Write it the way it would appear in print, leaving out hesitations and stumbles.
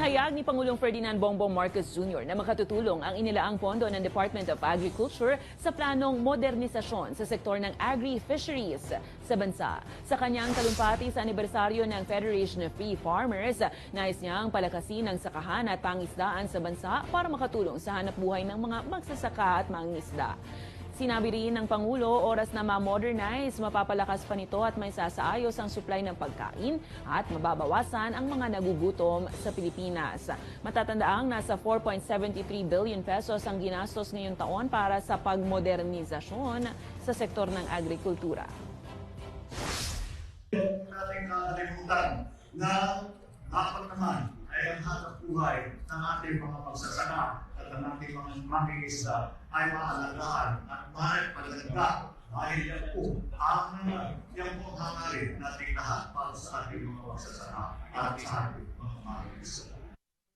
Inihayag ni Pangulong Ferdinand Bongbong Marcos Jr. na makatutulong ang inilaang pondo ng Department of Agriculture sa planong modernisasyon sa sektor ng agri-fisheries sa bansa. Sa kanyang talumpati sa anibersaryo ng Federation of Free Farmers, nais niyang palakasin ang sakahan at pangisdaan sa bansa para makatulong sa hanapbuhay ng mga magsasaka at mangingisda. Sinabi rin ng Pangulo, oras na ma-modernize, mapapalakas pa nito at may sasaayos ang supply ng pagkain at mababawasan ang mga nagugutom sa Pilipinas. Matatandaang nasa 4.73 billion pesos ang ginastos ngayong taon para sa pagmodernisasyon sa sektor ng agrikultura. Nating nakalimutan na dapat naman ay ang hanap buhay ng ating mga magsasaka at ang ating mga mangingisda ay maalagaan at maipalagda dahil yan po ang hangarin nating lahat para sa ating mga magsasaka at sa ating mga mangingisda.